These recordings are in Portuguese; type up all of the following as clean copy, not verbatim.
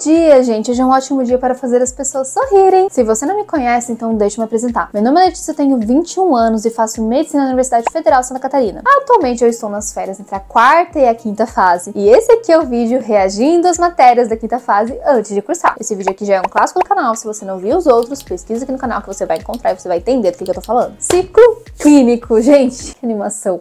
dia, gente! Hoje é um ótimo dia para fazer as pessoas sorrirem. Se você não me conhece, então deixa eu me apresentar. Meu nome é Letícia, eu tenho 21 anos e faço medicina na Universidade Federal de Santa Catarina. Atualmente eu estou nas férias entre a quarta e a quinta fase. E esse aqui é o vídeo reagindo às matérias da quinta fase antes de cursar. Esse vídeo aqui já é um clássico do canal. Se você não viu os outros, pesquisa aqui no canal que você vai encontrar e você vai entender do que eu tô falando. Ciclo clínico, gente. Que animação.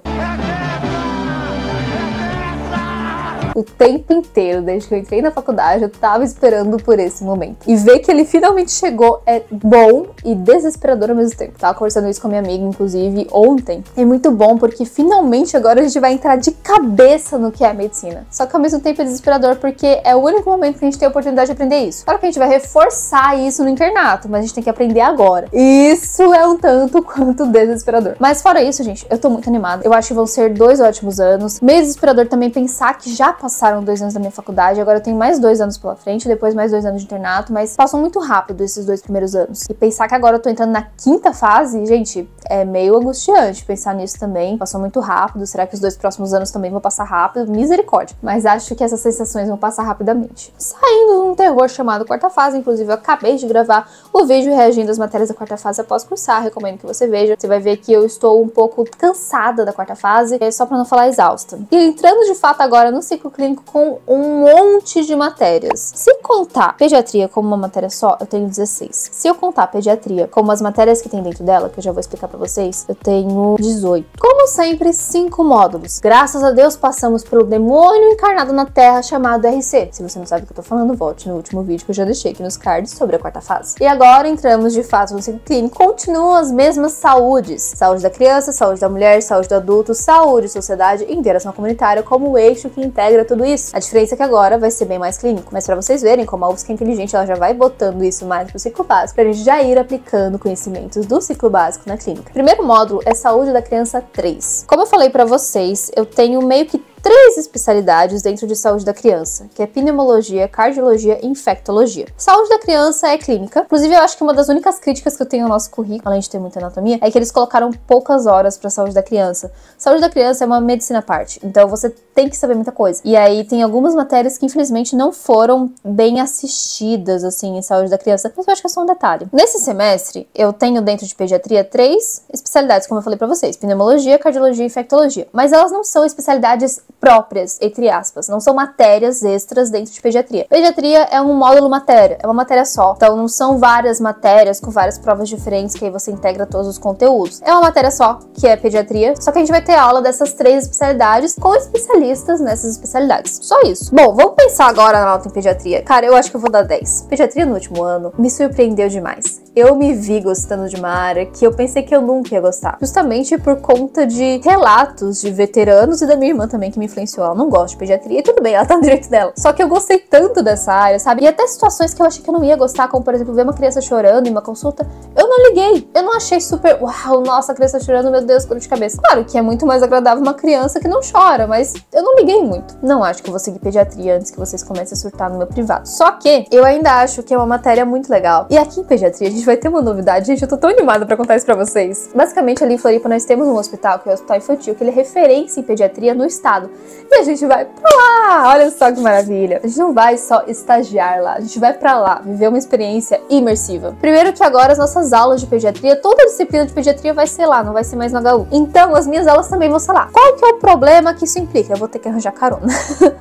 O tempo inteiro, desde que eu entrei na faculdade, eu tava esperando por esse momento. E ver que ele finalmente chegou é bom e desesperador ao mesmo tempo. Tava conversando isso com a minha amiga, inclusive, ontem. É muito bom porque finalmente agora a gente vai entrar de cabeça no que é a medicina. Só que ao mesmo tempo é desesperador porque é o único momento que a gente tem a oportunidade de aprender isso. Claro que a gente vai reforçar isso no internato, mas a gente tem que aprender agora. Isso é um tanto quanto desesperador. Mas fora isso, gente, eu tô muito animada. Eu acho que vão ser 2 ótimos anos. Meio desesperador também pensar que já passaram 2 anos da minha faculdade, agora eu tenho mais 2 anos pela frente, depois mais 2 anos de internato, mas passam muito rápido esses 2 primeiros anos. E pensar que agora eu tô entrando na quinta fase, gente, é meio angustiante pensar nisso também. Passou muito rápido, será que os 2 próximos anos também vão passar rápido? Misericórdia. Mas acho que essas sensações vão passar rapidamente. Saindo de um terror chamado quarta fase, inclusive eu acabei de gravar o vídeo reagindo às matérias da quarta fase após cursar, recomendo que você veja. Você vai ver que eu estou um pouco cansada da quarta fase, só pra não falar exausta. E entrando de fato agora no ciclo clínico com um monte de matérias. Se contar pediatria como uma matéria só, eu tenho 16. Se eu contar pediatria como as matérias que tem dentro dela, que eu já vou explicar pra vocês, eu tenho 18. Como sempre, 5 módulos. Graças a Deus passamos pelo demônio encarnado na Terra chamado RC. Se você não sabe do que eu tô falando, volte no último vídeo que eu já deixei aqui nos cards sobre a quarta fase. E agora entramos de fato no ciclo clínico. Continuam as mesmas saúdes. Saúde da criança, saúde da mulher, saúde do adulto, saúde, sociedade e interação comunitária como o eixo que integra tudo isso. A diferença é que agora vai ser bem mais clínico, mas pra vocês verem como a UFSC é inteligente, ela já vai botando isso mais pro ciclo básico, pra gente já ir aplicando conhecimentos do ciclo básico na clínica. Primeiro módulo é saúde da criança 3. Como eu falei pra vocês, eu tenho meio que 3 especialidades dentro de saúde da criança, que é pneumologia, cardiologia e infectologia. Saúde da criança é clínica. Inclusive, eu acho que uma das únicas críticas que eu tenho no nosso currículo, além de ter muita anatomia, é que eles colocaram poucas horas pra saúde da criança. Saúde da criança é uma medicina à parte, então você tem que saber muita coisa. E aí tem algumas matérias que infelizmente não foram bem assistidas, assim, em saúde da criança, mas eu acho que é só um detalhe. Nesse semestre, eu tenho dentro de pediatria 3 especialidades, como eu falei pra vocês, pneumologia, cardiologia e infectologia. Mas elas não são especialidades próprias, entre aspas, não são matérias extras dentro de pediatria. Pediatria é um módulo matéria, é uma matéria só, então não são várias matérias com várias provas diferentes que aí você integra todos os conteúdos. É uma matéria só, que é pediatria, só que a gente vai ter aula dessas 3 especialidades com especialistas nessas especialidades. Só isso. Bom, vamos pensar agora na nota em pediatria. Cara, eu acho que eu vou dar 10. Pediatria no último ano me surpreendeu demais. Eu me vi gostando de uma área que eu pensei que eu nunca ia gostar, justamente por conta de relatos de veteranos e da minha irmã também, que me influenciou. Ela não gosta de pediatria e tudo bem, ela tá no direito dela. Só que eu gostei tanto dessa área, sabe? E até situações que eu achei que eu não ia gostar, como por exemplo, ver uma criança chorando em uma consulta, eu não liguei. Eu não achei super, uau, nossa, a criança chorando, meu Deus, dor de cabeça. Claro que é muito mais agradável uma criança que não chora, mas eu não liguei muito. Não acho que eu vou seguir pediatria antes que vocês comecem a surtar no meu privado. Só que eu ainda acho que é uma matéria muito legal. E aqui em pediatria a gente vai ter uma novidade. Gente, eu tô tão animada pra contar isso pra vocês. Basicamente, ali em Floripa nós temos um hospital, que é o Hospital Infantil, que ele é referência em pediatria no estado. E a gente vai pra lá, olha só que maravilha. A gente não vai só estagiar lá, a gente vai pra lá, viver uma experiência imersiva. Primeiro que agora as nossas aulas de pediatria, toda a disciplina de pediatria vai ser lá, não vai ser mais no HU. Então as minhas aulas também vão ser lá. Qual que é o problema que isso implica? Eu vou ter que arranjar carona.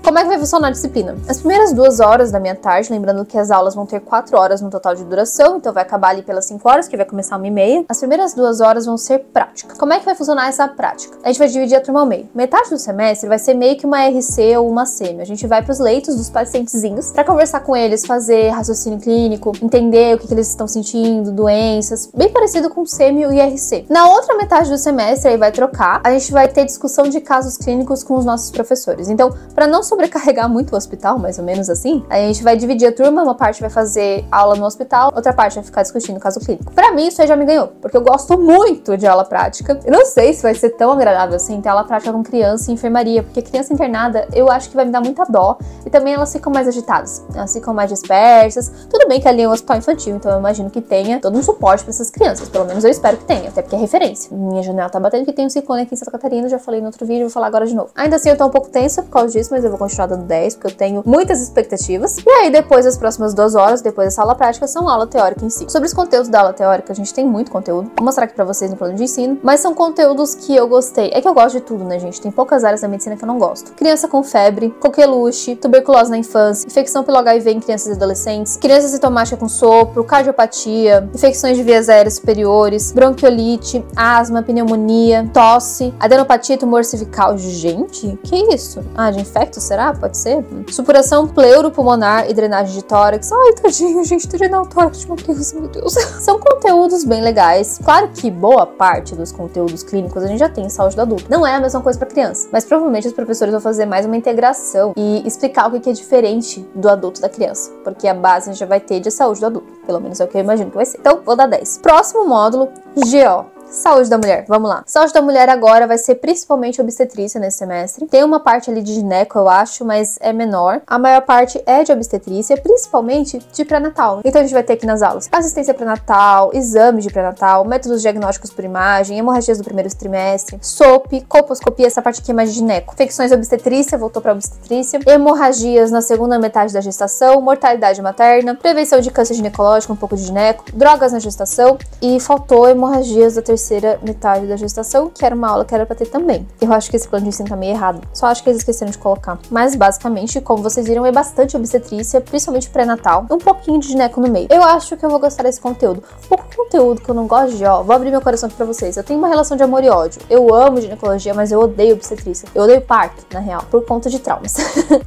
Como é que vai funcionar a disciplina? As primeiras 2 horas da minha tarde, lembrando que as aulas vão ter 4 horas no total de duração, então vai acabar ali pelas 5 horas, que vai começar 1h30. As primeiras 2 horas vão ser prática. Como é que vai funcionar essa prática? A gente vai dividir a turma ao meio. Metade do semestre vai ser meio que uma RC ou uma sêmio. A gente vai pros leitos dos pacientezinhos pra conversar com eles, fazer raciocínio clínico, entender o que eles estão sentindo, doenças, bem parecido com sêmio e RC. Na outra metade do semestre, aí vai trocar, a gente vai ter discussão de casos clínicos com os nossos professores. Então, pra não sobrecarregar muito o hospital, mais ou menos assim, a gente vai dividir a turma, uma parte vai fazer aula no hospital, outra parte vai ficar discutindo o caso clínico. Pra mim, isso aí já me ganhou, porque eu gosto muito de aula prática. Eu não sei se vai ser tão agradável assim ter aula prática com criança e enfermaria, porque criança internada eu acho que vai me dar muita dó, e também elas ficam mais agitadas, elas ficam mais dispersas. Tudo bem que ali é um hospital infantil, então eu imagino que tenha todo um suporte pra essas crianças, pelo menos eu espero que tenha, até porque é referência. Minha janela tá batendo que tem um ciclone aqui em Santa Catarina, já falei no outro vídeo, vou falar agora de novo. Ainda assim eu tô um pouco tensa por causa disso, mas eu vou continuar dando 10, porque eu tenho muitas expectativas. E aí depois das próximas 2 horas, depois dessa aula prática, são aula teórica em si. Sobre os conteúdos da aula teórica, a gente tem muito conteúdo, vou mostrar aqui pra vocês no plano de ensino, mas são conteúdos que eu gostei. É que eu gosto de tudo, né, gente? Tem poucas áreas da medicina que eu não gosto. Criança com febre, coqueluche, tuberculose na infância, infecção pelo HIV em crianças e adolescentes, criança sintomática com sopro, cardiopatia, infecções de vias aéreas superiores, bronquiolite, asma, pneumonia, tosse, adenopatia, tumor cervical. Gente, que isso? Ah, de infecto, será? Pode ser? Supuração pleuropulmonar e drenagem de tórax. Ai, tadinho, gente, drenar o tórax de uma criança, meu Deus. São conteúdos bem legais. Claro que boa parte dos conteúdos clínicos a gente já tem em saúde do adulto. Não é a mesma coisa para criança, mas provavelmente os professores vão fazer mais uma integração e explicar o que é diferente do adulto e da criança, porque a base a gente já vai ter de saúde do adulto. Pelo menos é o que eu imagino que vai ser. Então, vou dar 10. Próximo módulo, GO. Saúde da mulher, vamos lá. Saúde da mulher agora vai ser principalmente obstetrícia nesse semestre. Tem uma parte ali de gineco, eu acho, mas é menor. A maior parte é de obstetrícia, principalmente de pré-natal. Então a gente vai ter aqui nas aulas assistência pré-natal, exames de pré-natal, métodos diagnósticos por imagem, hemorragias do primeiro trimestre, SOP, colposcopia, essa parte aqui é mais de gineco. Infecções obstetrícia, voltou para obstetrícia. Hemorragias na segunda metade da gestação, mortalidade materna, prevenção de câncer ginecológico, um pouco de gineco, drogas na gestação e faltou hemorragias da terceira metade da gestação, que era uma aula que era pra ter também. Eu acho que esse plano de ensino tá meio errado. Só acho que eles esqueceram de colocar. Mas, basicamente, como vocês viram, é bastante obstetrícia, principalmente pré-natal. Um pouquinho de gineco no meio. Eu acho que eu vou gostar desse conteúdo. O conteúdo que eu não gosto de, vou abrir meu coração aqui pra vocês. Eu tenho uma relação de amor e ódio. Eu amo ginecologia, mas eu odeio obstetrícia. Eu odeio parto, na real, por conta de traumas.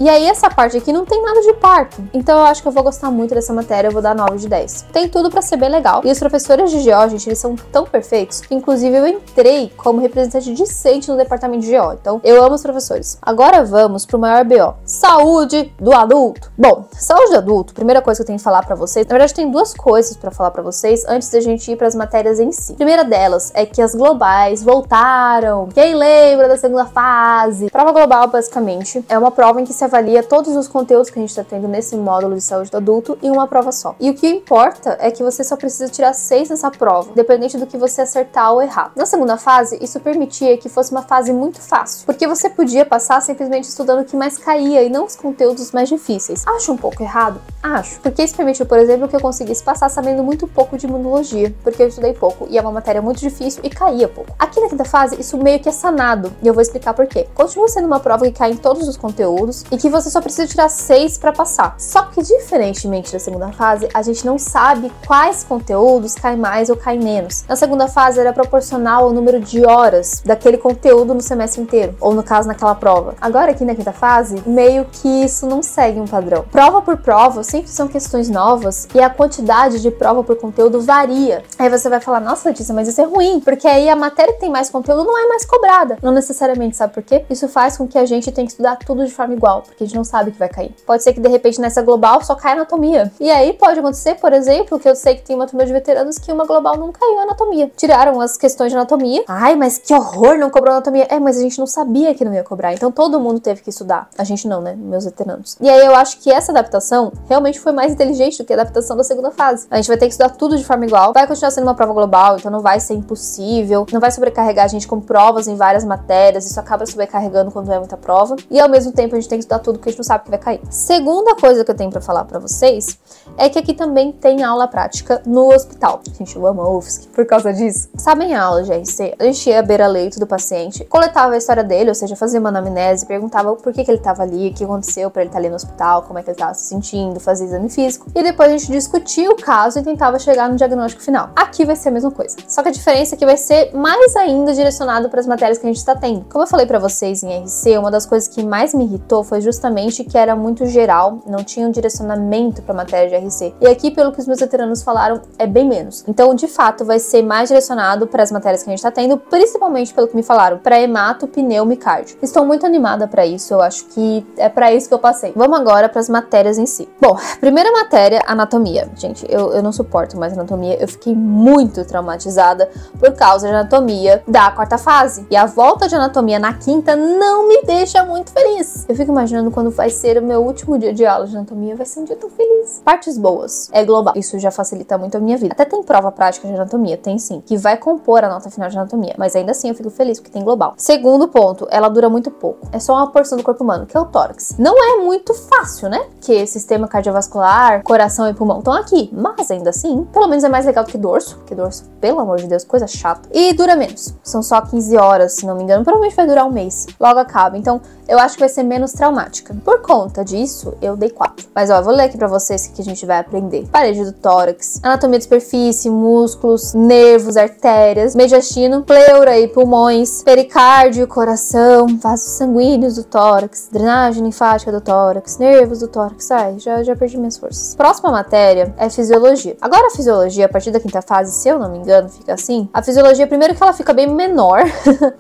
E aí, essa parte aqui não tem nada de parto. Então, eu acho que eu vou gostar muito dessa matéria. Eu vou dar 9 de 10. Tem tudo pra ser bem legal. E os professores de GO, gente, eles são tão perfeitos. Inclusive, eu entrei como representante discente no departamento de GO. Então, eu amo os professores. Agora vamos pro maior BO. Saúde do adulto. Bom, saúde do adulto, primeira coisa que eu tenho que falar pra vocês. Na verdade, tem 2 coisas pra falar pra vocês antes da gente ir pras matérias em si. A primeira delas é que as globais voltaram. Quem lembra da segunda fase? Prova global, basicamente, é uma prova em que se avalia todos os conteúdos que a gente tá tendo nesse módulo de saúde do adulto em uma prova só. E o que importa é que você só precisa tirar 6 nessa prova, independente do que você acertar ou errar. Na segunda fase, isso permitia que fosse uma fase muito fácil, porque você podia passar simplesmente estudando o que mais caía e não os conteúdos mais difíceis. Acho um pouco errado? Acho. Porque isso permitiu, por exemplo, que eu conseguisse passar sabendo muito pouco de imunologia, porque eu estudei pouco e é uma matéria muito difícil e caía pouco. Aqui na quinta fase, isso meio que é sanado, e eu vou explicar por quê. Continua sendo uma prova que cai em todos os conteúdos e que você só precisa tirar 6 para passar. Só que, diferentemente da segunda fase, a gente não sabe quais conteúdos caem mais ou caem menos. Na segunda fase, era proporcional ao número de horas daquele conteúdo no semestre inteiro, ou no caso naquela prova. Agora aqui na quinta fase, meio que isso não segue um padrão. Prova por prova sempre são questões novas e a quantidade de prova por conteúdo varia. Aí você vai falar, nossa Letícia, mas isso é ruim, porque aí a matéria que tem mais conteúdo não é mais cobrada. Não necessariamente, sabe por quê? Isso faz com que a gente tenha que estudar tudo de forma igual, porque a gente não sabe o que vai cair. Pode ser que de repente nessa global só caia anatomia. E aí pode acontecer, por exemplo, que eu sei que tem uma turma de veteranos que uma global não caiu anatomia. Tiraram as questões de anatomia. Ai, mas que horror, não cobrou anatomia. É, mas a gente não sabia que não ia cobrar, então todo mundo teve que estudar. A gente não, né? Meus veteranos. E aí eu acho que essa adaptação realmente foi mais inteligente do que a adaptação da segunda fase. A gente vai ter que estudar tudo de forma igual. Vai continuar sendo uma prova global, então não vai ser impossível. Não vai sobrecarregar a gente com provas em várias matérias. Isso acaba sobrecarregando quando é muita prova. E ao mesmo tempo a gente tem que estudar tudo porque a gente não sabe o que vai cair. Segunda coisa que eu tenho pra falar pra vocês é que aqui também tem aula prática no hospital. Gente, eu amo a UFSC por causa disso. Sabem a aula de RC? A gente ia à beira-leito do paciente, coletava a história dele, ou seja, fazia uma anamnese, perguntava por que ele estava ali, o que aconteceu pra ele estar ali no hospital, como é que ele estava se sentindo, fazia exame físico. E depois a gente discutia o caso e tentava chegar no diagnóstico final. Aqui vai ser a mesma coisa. Só que a diferença é que vai ser mais ainda direcionado para as matérias que a gente está tendo. Como eu falei pra vocês em RC, uma das coisas que mais me irritou foi justamente que era muito geral, não tinha um direcionamento pra matéria de RC. E aqui, pelo que os meus veteranos falaram, é bem menos. Então, de fato, vai ser mais direcionado animado para as matérias que a gente tá tendo, principalmente pelo que me falaram, para hemato, pneumo e cardio. Estou muito animada para isso, eu acho que é para isso que eu passei. Vamos agora para as matérias em si. Bom, primeira matéria, anatomia. Gente, eu não suporto mais anatomia, eu fiquei muito traumatizada por causa de anatomia da quarta fase. E a volta de anatomia na quinta não me deixa muito feliz. Eu fico imaginando quando vai ser o meu último dia de aula de anatomia, vai ser um dia tão feliz. Partes boas, é global. Isso já facilita muito a minha vida. Até tem prova prática de anatomia, tem sim, que vai compor a nota final de anatomia. Mas ainda assim eu fico feliz porque tem global. Segundo ponto, ela dura muito pouco. É só uma porção do corpo humano, que é o tórax. Não é muito fácil, né? Porque sistema cardiovascular, coração e pulmão estão aqui. Mas ainda assim, pelo menos é mais legal do que dorso. Porque dorso, pelo amor de Deus, coisa chata. E dura menos. São só 15 horas, se não me engano. Provavelmente vai durar um mês. Logo acaba. Então, eu acho que vai ser menos traumática. Por conta disso, eu dei 4. Mas ó, eu vou ler aqui pra vocês o que a gente vai aprender. Parede do tórax, anatomia de superfície, músculos, nervos, artérias, mediastino, pleura e pulmões, pericárdio, coração, vasos sanguíneos do tórax, drenagem linfática do tórax, nervos do tórax. Ai, já perdi minhas forças. Próxima matéria é fisiologia. Agora a fisiologia, a partir da quinta fase, se eu não me engano, fica assim. A fisiologia, primeiro que ela fica bem menor.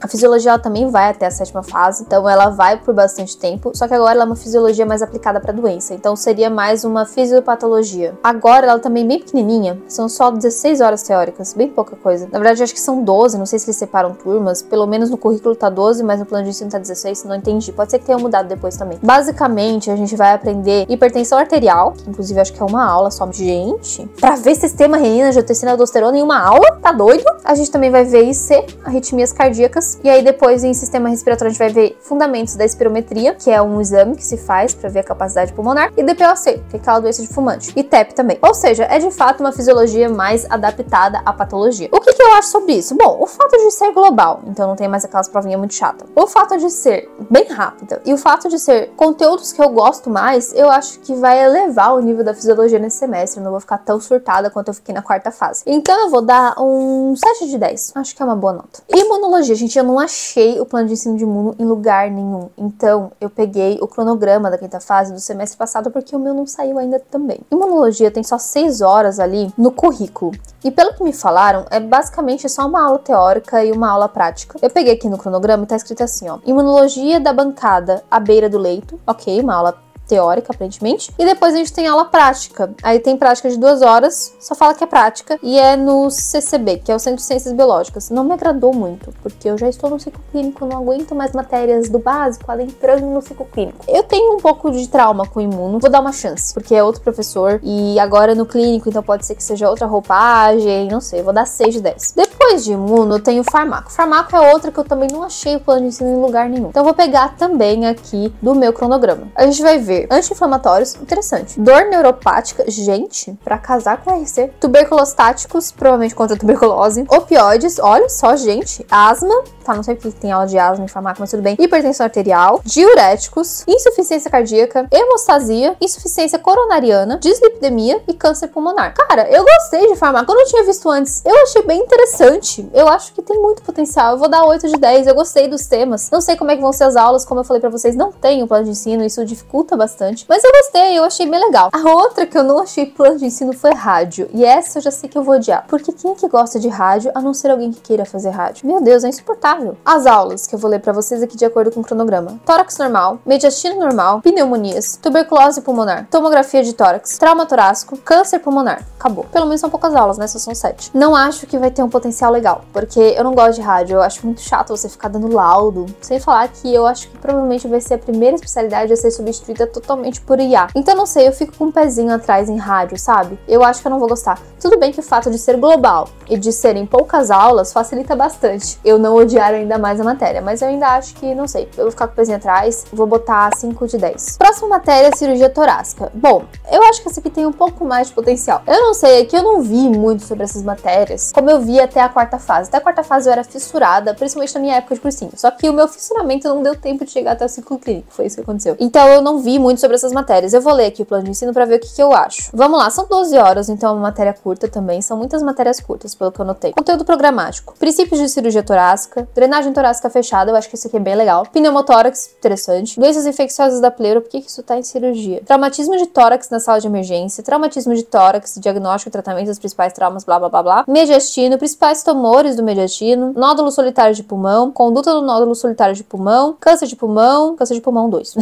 A fisiologia, ela também vai até a 7ª fase, então ela vai por bastante tempo, só que agora ela é uma fisiologia mais aplicada para doença, então seria mais uma fisiopatologia. Agora ela também bem pequenininha, são só 16 horas teóricas, bem pouca coisa. Na verdade, acho que são 12, não sei se eles separam turmas, pelo menos no currículo tá 12, mas no plano de ensino tá 16, não entendi, pode ser que tenha mudado depois também. Basicamente, a gente vai aprender hipertensão arterial, que inclusive acho que é uma aula só. Gente, pra ver sistema renina, angiotensina, aldosterona em uma aula? Tá doido? A gente também vai ver IC, arritmias cardíacas, e aí depois em sistema respiratório a gente vai ver fundamentos da espirometria, que é um exame que se faz para ver a capacidade pulmonar, e DPOC, que é aquela doença de fumante, e TEP também. Ou seja, é de fato uma fisiologia mais adaptada à patologia. O que eu acho sobre isso? Bom, o fato de ser global, então não tem mais aquelas provinhas muito chatas. O fato de ser bem rápida e o fato de ser conteúdos que eu gosto mais, eu acho que vai elevar o nível da fisiologia nesse semestre. Eu não vou ficar tão surtada quanto eu fiquei na quarta fase. Então eu vou dar um 7 de 10. Acho que é uma boa nota. Imunologia, gente, eu não achei o plano de ensino de imuno em lugar nenhum. Então, eu peguei o cronograma da quinta fase do semestre passado porque o meu não saiu ainda também. Imunologia tem só 6 horas ali no currículo. E pelo que me falaram, é basicamente só uma aula teórica e uma aula prática. Eu peguei aqui no cronograma e tá escrito assim, ó. Imunologia da bancada à beira do leito. Ok, uma aula teórica, aparentemente. E depois a gente tem aula prática. Aí tem prática de 2 horas, só fala que é prática. E é no CCB, que é o Centro de Ciências Biológicas. Não me agradou muito, porque eu já estou no ciclo clínico, não aguento mais matérias do básico, adentrando no ciclo clínico. Eu tenho um pouco de trauma com imuno, vou dar uma chance, porque é outro professor, e agora no clínico, então pode ser que seja outra roupagem, não sei, vou dar 6 de 10. Depois de imuno, eu tenho farmaco. Farmaco é outra que eu também não achei o plano de ensino em lugar nenhum. Então eu vou pegar também aqui do meu cronograma. A gente vai ver anti-inflamatórios, interessante. Dor neuropática, gente, pra casar com RC. Tuberculostáticos, provavelmente contra a tuberculose. Opioides, olha só, gente. Asma, tá, não sei porque tem aula de asma em farmácia, mas tudo bem. Hipertensão arterial, diuréticos, insuficiência cardíaca, hemostasia, insuficiência coronariana, dislipidemia e câncer pulmonar. Cara, eu gostei de farmácia, eu não tinha visto antes. Eu achei bem interessante. Eu acho que tem muito potencial. Eu vou dar 8 de 10. Eu gostei dos temas. Não sei como é que vão ser as aulas, como eu falei pra vocês, não tenho plano de ensino, isso dificulta bastante. Mas eu gostei, eu achei bem legal. A outra que eu não achei plano de ensino foi rádio. E essa eu já sei que eu vou odiar. Porque quem é que gosta de rádio, a não ser alguém que queira fazer rádio? Meu Deus, é insuportável. As aulas que eu vou ler pra vocês aqui de acordo com o cronograma. Tórax normal, mediastino normal, pneumonias, tuberculose pulmonar, tomografia de tórax, trauma torácico, câncer pulmonar. Acabou. Pelo menos são poucas aulas, né? Só são 7. Não acho que vai ter um potencial legal, porque eu não gosto de rádio. Eu acho muito chato você ficar dando laudo. Sem falar que eu acho que provavelmente vai ser a primeira especialidade a ser substituída totalmente por IA. Então não sei, eu fico com um pezinho atrás em rádio, sabe? Eu acho que eu não vou gostar. Tudo bem que o fato de ser global e de serem poucas aulas facilita bastante eu não odiar ainda mais a matéria, mas eu ainda acho que, não sei, eu vou ficar com o pezinho atrás, vou botar 5 de 10. Próxima matéria é cirurgia torácica. Bom, eu acho que essa aqui tem um pouco mais de potencial. Eu não sei, é que eu não vi muito sobre essas matérias, como eu vi até a quarta fase. Até a quarta fase eu era fissurada, principalmente na minha época de cursinho. Só que o meu fissuramento não deu tempo de chegar até o ciclo clínico, foi isso que aconteceu. Então eu não vi muito sobre essas matérias. Eu vou ler aqui o plano de ensino pra ver o que eu acho. Vamos lá, são 12 horas, então é uma matéria curta também. São muitas matérias curtas, pelo que eu notei. Conteúdo programático. Princípios de cirurgia torácica. Drenagem torácica fechada, eu acho que isso aqui é bem legal. Pneumotórax, interessante. Doenças infecciosas da pleura, por que isso tá em cirurgia? Traumatismo de tórax na sala de emergência. Traumatismo de tórax, diagnóstico e tratamento dos principais traumas, blá blá blá blá. Mediastino, principais tumores do mediastino. Nódulo solitário de pulmão. Conduta do nódulo solitário de pulmão. Câncer de pulmão 2.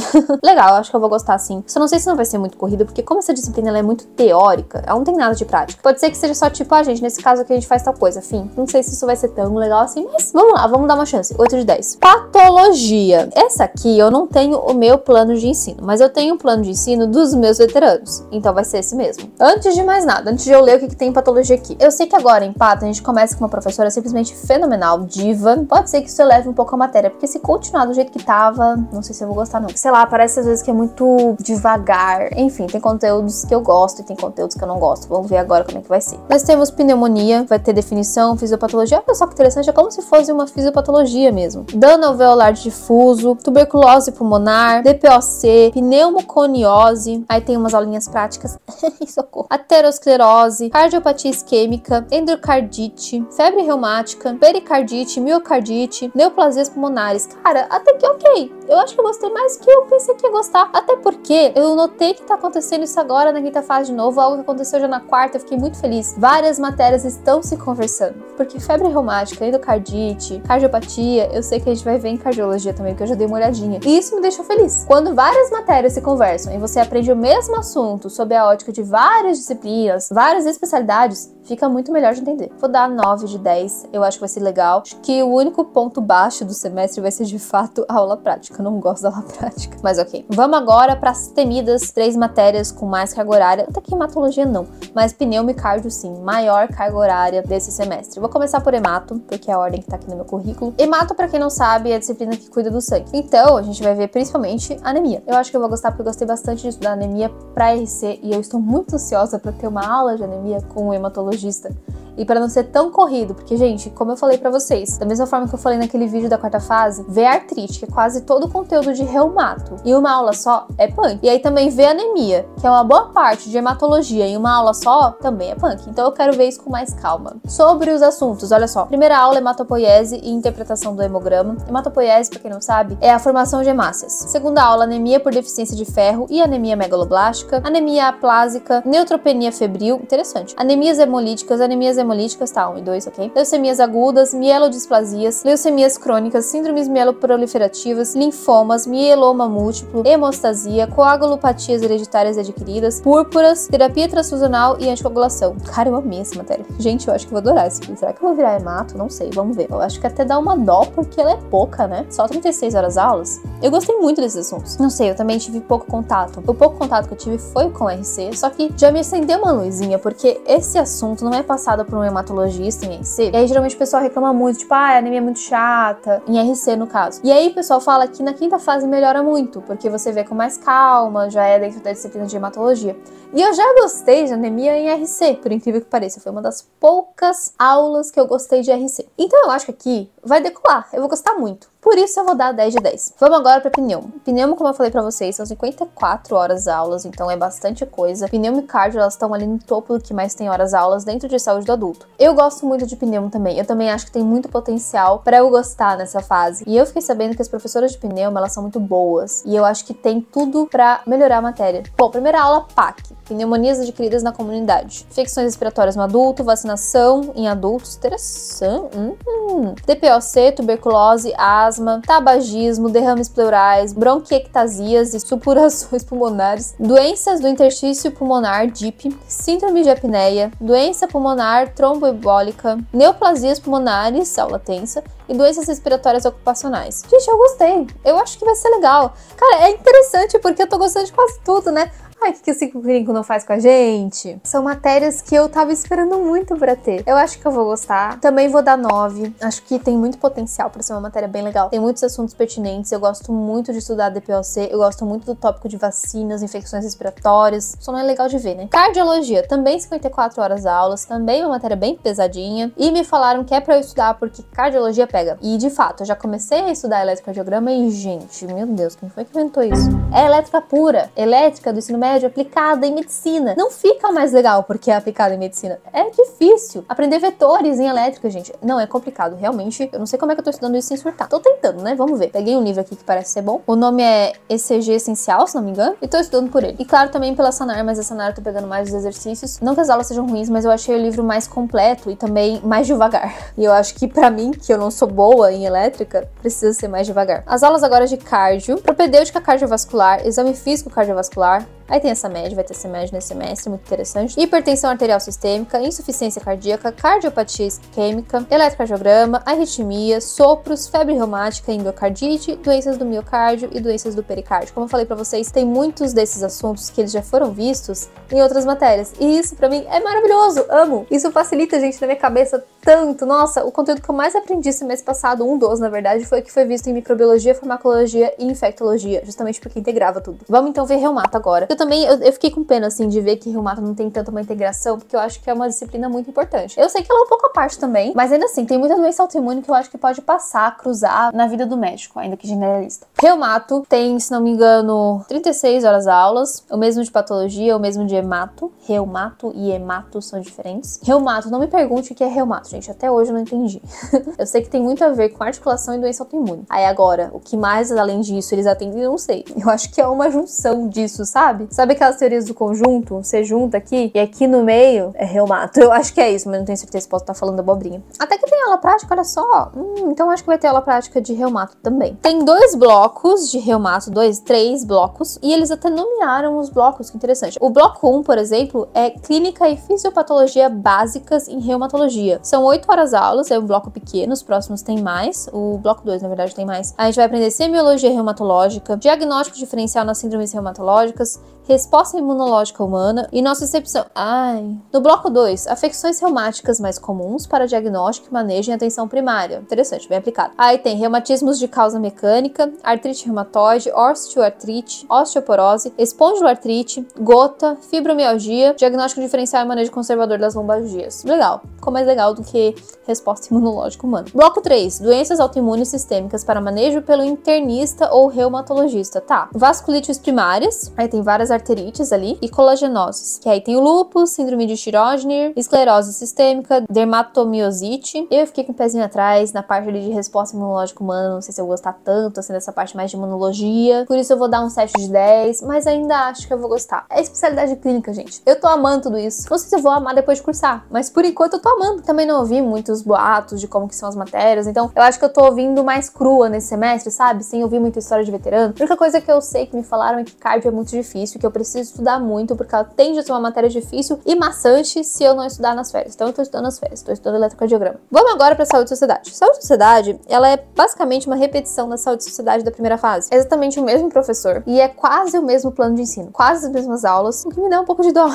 Legal, acho que eu vou gostar sim. Só não sei se não vai ser muito corrido, porque como essa disciplina ela é muito teórica, ela não tem nada de prática. Pode ser que seja só tipo, gente, nesse caso aqui a gente faz tal coisa, fim. Não sei se isso vai ser tão legal assim, mas vamos lá, vamos dar uma chance. 8 de 10. Patologia. Essa aqui eu não tenho o meu plano de ensino, mas eu tenho o plano de ensino dos meus veteranos. Então vai ser esse mesmo. Antes de mais nada, antes de eu ler o que tem em patologia aqui. Eu sei que agora em Pato a gente começa com uma professora simplesmente fenomenal, diva. Pode ser que isso eleve um pouco a matéria, porque se continuar do jeito que tava, não sei se eu vou gostar não. Sei lá, parece às vezes que é muito devagar. Enfim, tem conteúdos que eu gosto e tem conteúdos que eu não gosto. Vamos ver agora como é que vai ser. Nós temos pneumonia, vai ter definição, fisiopatologia. Olha só que interessante, é como se fosse uma fisiopatologia mesmo. Dano alveolar difuso, tuberculose pulmonar, DPOC, pneumoconiose. Aí tem umas aulinhas práticas. Socorro. Aterosclerose, cardiopatia isquêmica, endocardite, febre reumática, pericardite, miocardite, neoplasias pulmonares. Cara, até que ok. Eu acho que eu gostei mais do que eu pensei que ia gostar. Até porque eu notei que tá acontecendo isso agora na quinta fase de novo, algo que aconteceu já na quarta, eu fiquei muito feliz. Várias matérias estão se conversando. Porque febre reumática, endocardite, cardiopatia, eu sei que a gente vai ver em cardiologia também, porque eu já dei uma olhadinha. E isso me deixou feliz. Quando várias matérias se conversam e você aprende o mesmo assunto sob a ótica de várias disciplinas, várias especialidades, fica muito melhor de entender. Vou dar 9 de 10, eu acho que vai ser legal. Acho que o único ponto baixo do semestre vai ser de fato a aula prática. Eu não gosto da aula prática, mas ok. Vamos agora para as temidas 3 matérias com mais carga horária. Até que hematologia não, mas pneumo e cardio sim, maior carga horária desse semestre. Vou começar por hemato, porque é a ordem que tá aqui no meu currículo. Hemato, pra quem não sabe, é a disciplina que cuida do sangue. Então, a gente vai ver principalmente anemia. Eu acho que eu vou gostar porque eu gostei bastante de estudar anemia pra RC e eu estou muito ansiosa para ter uma aula de anemia com o hematologista. E para não ser tão corrido, porque, gente, como eu falei pra vocês, da mesma forma que eu falei naquele vídeo da quarta fase, ver artrite, que é quase todo o conteúdo de reumato, e uma aula só é punk. E aí também ver anemia, que é uma boa parte de hematologia, em uma aula só, também é punk. Então eu quero ver isso com mais calma. Sobre os assuntos, olha só. Primeira aula, hematopoiese e interpretação do hemograma. Hematopoiese, pra quem não sabe, é a formação de hemácias. Segunda aula, anemia por deficiência de ferro e anemia megaloblástica, anemia aplásica, neutropenia febril, interessante. Anemias hemolíticas, tá, 1 e 2, ok? Leucemias agudas, mielodisplasias, leucemias crônicas, síndromes mieloproliferativas, linfomas, mieloma múltiplo, hemostasia, coagulopatias hereditárias adquiridas, púrpuras, terapia transfusional e anticoagulação. Cara, eu amei essa matéria. Gente, eu acho que eu vou adorar isso aqui. Será que eu vou virar hemato? Não sei, vamos ver. Eu acho que até dá uma dó, porque ela é pouca, né? Só 36 horas aulas. Eu gostei muito desses assuntos. Não sei, eu também tive pouco contato. O pouco contato que eu tive foi com RC, só que já me acendeu uma luzinha, porque esse assunto não é passado por um hematologista em RC. E aí, geralmente, o pessoal reclama muito, tipo, a anemia é muito chata, em RC, no caso. E aí, o pessoal fala que na quinta fase melhora muito, porque você vê com mais calma, já é dentro da disciplina de hematologia. E eu já gostei de anemia em RC, por incrível que pareça. Foi uma das poucas aulas que eu gostei de RC. Então, eu acho que aqui vai decolar. Eu vou gostar muito. Por isso eu vou dar 10 de 10. Vamos agora para pneumo. Pneumo, como eu falei pra vocês, são 54 horas aulas, então é bastante coisa. Pneumo e cardio, elas estão ali no topo do que mais tem horas aulas dentro de saúde do adulto. Eu gosto muito de pneumo também. Eu também acho que tem muito potencial para eu gostar nessa fase. E eu fiquei sabendo que as professoras de pneumo, elas são muito boas. E eu acho que tem tudo para melhorar a matéria. Bom, primeira aula, PAC. Pneumonias adquiridas na comunidade. Infecções respiratórias no adulto, vacinação em adultos, interessante. DPOC, tuberculose, asma, tabagismo, derrames pleurais, bronquiectasias e supurações pulmonares, doenças do interstício pulmonar, DIP, síndrome de apneia, doença pulmonar tromboembólica, neoplasias pulmonares, aula tensa, e doenças respiratórias ocupacionais. Gente, eu gostei. Eu acho que vai ser legal. Cara, é interessante porque eu tô gostando de quase tudo, né? Ai, o que o ciclo clínico não faz com a gente? São matérias que eu tava esperando muito pra ter. Eu acho que eu vou gostar. Também vou dar 9. Acho que tem muito potencial pra ser uma matéria bem legal. Tem muitos assuntos pertinentes. Eu gosto muito de estudar DPOC. Eu gosto muito do tópico de vacinas, infecções respiratórias. Só não é legal de ver, né? Cardiologia, também 54 horas aulas. Também uma matéria bem pesadinha. E me falaram que é pra eu estudar porque cardiologia pega. E de fato, eu já comecei a estudar eletrocardiograma e, gente, meu Deus, quem foi que inventou isso? É elétrica pura. Elétrica do ensino médio aplicada em medicina. Não fica mais legal porque é aplicada em medicina. É difícil. Aprender vetores em elétrica, gente. Não, é complicado, realmente. Eu não sei como é que eu tô estudando isso sem surtar. Tô tentando, né? Vamos ver. Peguei um livro aqui que parece ser bom. O nome é ECG Essencial, se não me engano. E tô estudando por ele. E claro, também pela Sanar, mas a Sanar eu tô pegando mais os exercícios. Não que as aulas sejam ruins, mas eu achei o livro mais completo e também mais devagar. E eu acho que pra mim, que eu não sou boa em elétrica, precisa ser mais devagar. As aulas agora de cardio, propedêutica cardiovascular, exame físico cardiovascular. Aí tem essa média, vai ter essa média nesse semestre, muito interessante. Hipertensão arterial sistêmica, insuficiência cardíaca, cardiopatia isquêmica, eletrocardiograma, arritmia, sopros, febre reumática, endocardite, doenças do miocárdio e doenças do pericárdio. Como eu falei pra vocês, tem muitos desses assuntos que eles já foram vistos em outras matérias. E isso pra mim é maravilhoso, amo! Isso facilita, gente, na minha cabeça tanto. Nossa, o conteúdo que eu mais aprendi esse mês passado, um dos, na verdade, foi o que foi visto em microbiologia, farmacologia e infectologia, justamente porque integrava tudo. Vamos então ver reumato agora. Eu também, eu fiquei com pena, assim, de ver que reumato não tem tanto uma integração, porque eu acho que é uma disciplina muito importante. Eu sei que ela é um pouco à parte também, mas ainda assim, tem muita doença autoimune que eu acho que pode passar, cruzar na vida do médico, ainda que generalista. Reumato tem, se não me engano, 36 horas aulas, o mesmo de patologia, o mesmo de hemato. Reumato e hemato são diferentes. Reumato, não me pergunte o que é reumato, gente, até hoje eu não entendi. Eu sei que tem muito a ver com articulação e doença autoimune. Aí agora, o que mais além disso eles atendem, eu não sei. Eu acho que é uma junção disso, sabe? Sabe aquelas teorias do conjunto? Você junta aqui e aqui no meio é reumato. Eu acho que é isso, mas não tenho certeza, posso estar falando abobrinha. Até que tem aula prática, olha só. Então acho que vai ter aula prática de reumato também. Tem 2 blocos de reumato, 3 blocos, e eles até nomearam os blocos, que interessante. O bloco 1, por exemplo, é clínica e fisiopatologia básicas em reumatologia. São 8 horas aulas, é um bloco pequeno, os próximos tem mais. O bloco 2, na verdade, tem mais. A gente vai aprender semiologia reumatológica, diagnóstico diferencial nas síndromes reumatológicas, resposta imunológica humana e nocicepção. No bloco 2, afecções reumáticas mais comuns para diagnóstico e manejo em atenção primária. Interessante, bem aplicado. Aí tem reumatismos de causa mecânica, artrite reumatoide, osteoartrite, osteoporose, espondiloartrite, gota, fibromialgia, diagnóstico diferencial e manejo conservador das lombalgias. Legal. Ficou mais legal do que resposta imunológica humana. Bloco 3, doenças autoimunes sistêmicas para manejo pelo internista ou reumatologista. Tá. Vasculites primárias, aí tem várias arterites ali, e colagenoses, que aí tem o lúpus, síndrome de Sjögren, esclerose sistêmica, dermatomiosite. Eu fiquei com o pezinho atrás na parte ali de resposta imunológica humana, não sei se eu vou gostar tanto, assim, dessa parte mais de imunologia, por isso eu vou dar um 7 de 10, mas ainda acho que eu vou gostar. É especialidade clínica, gente. Eu tô amando tudo isso. Não sei se eu vou amar depois de cursar, mas por enquanto eu tô amando. Também não ouvi muitos boatos de como que são as matérias, então eu acho que eu tô ouvindo mais crua nesse semestre, sabe? Sem ouvir muita história de veterano. A única coisa que eu sei que me falaram é que cardio é muito difícil, que eu preciso estudar muito, porque ela tende a ser uma matéria difícil e maçante se eu não estudar nas férias. Então eu tô estudando nas férias, tô estudando eletrocardiograma. Vamos agora pra saúde e sociedade. Saúde e sociedade, ela é basicamente uma repetição da saúde e sociedade da primeira fase. É exatamente o mesmo professor e é quase o mesmo plano de ensino, quase as mesmas aulas, o que me dá um pouco de dó.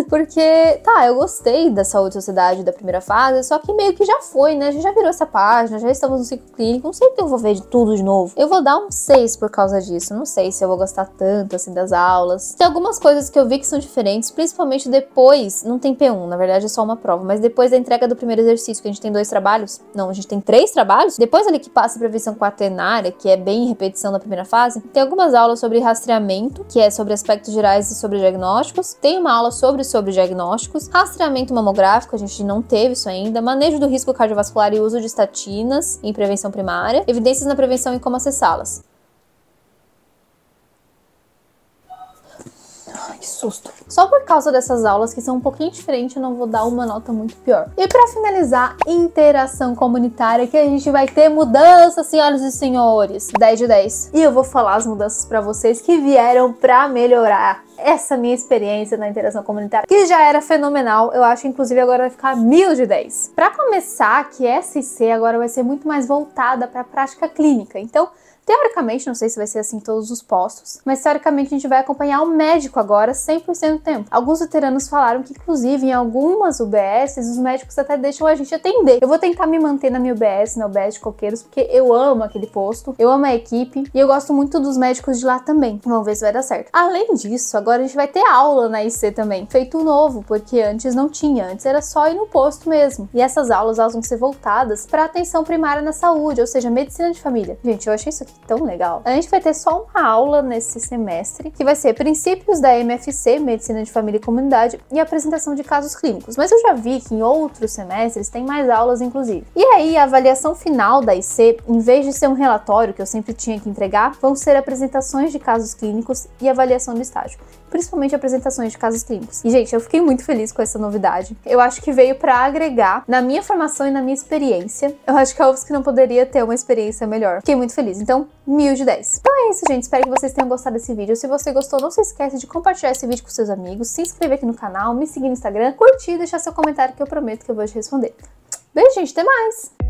Porque, tá, eu gostei da saúde e sociedade da primeira fase, só que meio que já foi, né? A gente já virou essa página, já estamos no ciclo clínico, não sei o que eu vou ver de tudo de novo. Eu vou dar um 6 por causa disso, não sei se eu vou gostar tanto, assim, das aulas. Tem algumas coisas que eu vi que são diferentes, principalmente depois, não tem P1, na verdade é só uma prova, mas depois da entrega do primeiro exercício, que a gente tem 2 trabalhos, não, a gente tem 3 trabalhos, depois ali que passa pra visão quaternária, que é bem repetição da primeira fase, tem algumas aulas sobre rastreamento, que é sobre aspectos gerais e sobre diagnósticos, tem uma aula sobre diagnósticos, rastreamento mamográfico, a gente não teve isso ainda, manejo do risco cardiovascular e uso de estatinas em prevenção primária, evidências na prevenção e como acessá-las. Que susto. Só por causa dessas aulas que são um pouquinho diferentes, eu não vou dar uma nota muito pior. E pra finalizar, interação comunitária, que a gente vai ter mudanças, senhoras e senhores. 10 de 10. E eu vou falar as mudanças pra vocês que vieram pra melhorar essa minha experiência na interação comunitária, que já era fenomenal. Eu acho que inclusive agora vai ficar 1000 de 10. Pra começar, que essa IC agora vai ser muito mais voltada pra prática clínica. Então, Teoricamente, não sei se vai ser assim em todos os postos, mas teoricamente a gente vai acompanhar o médico agora 100% do tempo. Alguns veteranos falaram que, inclusive, em algumas UBSs, os médicos até deixam a gente atender. Eu vou tentar me manter na minha UBS, na UBS de Coqueiros, porque eu amo aquele posto, eu amo a equipe e eu gosto muito dos médicos de lá também. Vamos ver se vai dar certo. Além disso, agora a gente vai ter aula na IC também, feito novo, porque antes não tinha, antes era só ir no posto mesmo. E essas aulas, elas vão ser voltadas para atenção primária na saúde, ou seja, medicina de família. Gente, eu achei isso aqui tão legal. A gente vai ter só uma aula nesse semestre, que vai ser princípios da MFC, medicina de família e comunidade, e apresentação de casos clínicos. Mas eu já vi que em outros semestres tem mais aulas, inclusive. E aí, a avaliação final da IC, em vez de ser um relatório que eu sempre tinha que entregar, vão ser apresentações de casos clínicos e avaliação do estágio. Principalmente apresentações de casos clínicos. E, gente, eu fiquei muito feliz com essa novidade. Eu acho que veio pra agregar na minha formação e na minha experiência. Eu acho que a UFSC não poderia ter uma experiência melhor. Fiquei muito feliz. Então, 1000 de 10. Então é isso, gente. Espero que vocês tenham gostado desse vídeo. Se você gostou, não se esquece de compartilhar esse vídeo com seus amigos, se inscrever aqui no canal, me seguir no Instagram, curtir e deixar seu comentário que eu prometo que eu vou te responder. Beijo, gente. Até mais!